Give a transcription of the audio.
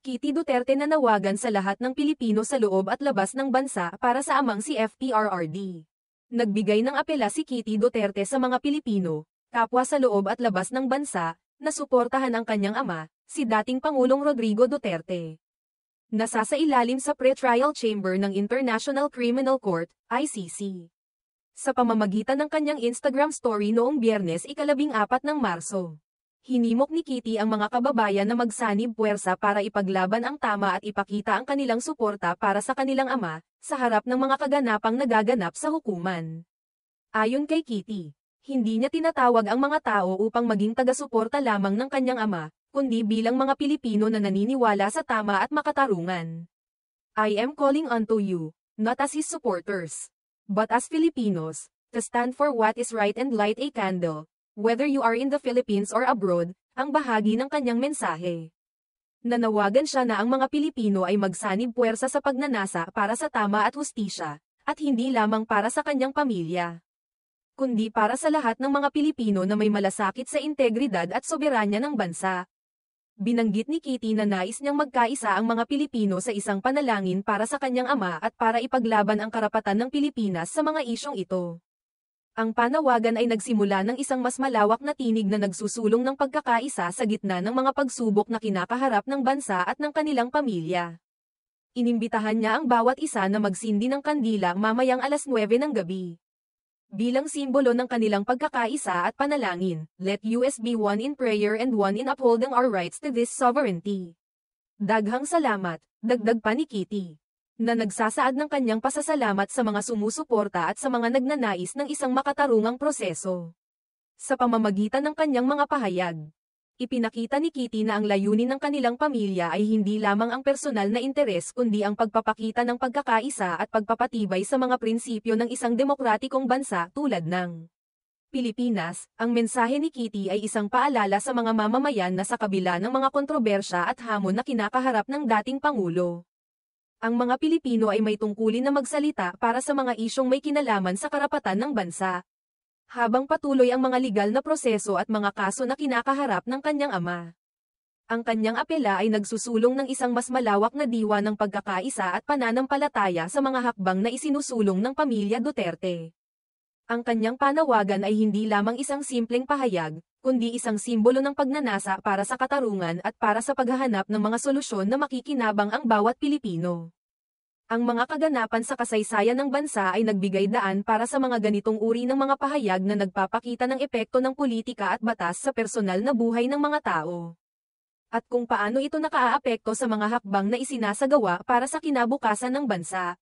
Kitty Duterte nanawagan sa lahat ng Pilipino sa loob at labas ng bansa para sa amang si FPRRD. Nagbigay ng apela si Kitty Duterte sa mga Pilipino, kapwa sa loob at labas ng bansa, na suportahan ang kanyang ama, si dating Pangulong Rodrigo Duterte. Nasasailalim sa pre-trial chamber ng International Criminal Court, ICC. Sa pamamagitan ng kanyang Instagram story noong Biyernes 14 ng Marso. Hinimok ni Kitty ang mga kababayan na magsanib puwersa para ipaglaban ang tama at ipakita ang kanilang suporta para sa kanilang ama, sa harap ng mga kaganapang nagaganap sa hukuman. Ayon kay Kitty, hindi niya tinatawag ang mga tao upang maging taga-suporta lamang ng kanyang ama, kundi bilang mga Pilipino na naniniwala sa tama at makatarungan. I am calling unto you, not as his supporters, but as Filipinos, to stand for what is right and light a candle, whether you are in the Philippines or abroad, ang bahagi ng kanyang mensahe. Nanawagan siya na ang mga Pilipino ay magsanib puwersa sa pagnanasa para sa tama at hustisya, at hindi lamang para sa kanyang pamilya, kundi para sa lahat ng mga Pilipino na may malasakit sa integridad at soberanya ng bansa. Binanggit ni Kitty na nais niyang magkaisa ang mga Pilipino sa isang panalangin para sa kanyang ama at para ipaglaban ang karapatan ng Pilipinas sa mga isyong ito. Ang panawagan ay nagsimula ng isang mas malawak na tinig na nagsusulong ng pagkakaisa sa gitna ng mga pagsubok na kinakaharap ng bansa at ng kanilang pamilya. Inimbitahan niya ang bawat isa na magsindi ng kandila mamayang 9 ng gabi. Bilang simbolo ng kanilang pagkakaisa at panalangin, let us be one in prayer and one in upholding our rights to this sovereignty. Daghang salamat, dagdag pa ni Kitty, na nagsasaad ng kanyang pasasalamat sa mga sumusuporta at sa mga nagnanais ng isang makatarungang proseso. Sa pamamagitan ng kanyang mga pahayag, ipinakita ni Kitty na ang layunin ng kanilang pamilya ay hindi lamang ang personal na interes kundi ang pagpapakita ng pagkakaisa at pagpapatibay sa mga prinsipyo ng isang demokratikong bansa tulad ng Pilipinas. Ang mensahe ni Kitty ay isang paalala sa mga mamamayan na sa kabila ng mga kontrobersya at hamon na kinakaharap ng dating Pangulo, ang mga Pilipino ay may tungkulin na magsalita para sa mga isyong may kinalaman sa karapatan ng bansa, habang patuloy ang mga legal na proseso at mga kaso na kinakaharap ng kanyang ama. Ang kanyang apela ay nagsusulong ng isang mas malawak na diwa ng pagkakaisa at pananampalataya sa mga hakbang na isinusulong ng pamilya Duterte. Ang kanyang panawagan ay hindi lamang isang simpleng pahayag, kundi isang simbolo ng pagnanasa para sa katarungan at para sa paghahanap ng mga solusyon na makikinabang ang bawat Pilipino. Ang mga kaganapan sa kasaysayan ng bansa ay nagbigay daan para sa mga ganitong uri ng mga pahayag na nagpapakita ng epekto ng politika at batas sa personal na buhay ng mga tao, at kung paano ito nakaaapekto sa mga hakbang na isinasagawa para sa kinabukasan ng bansa.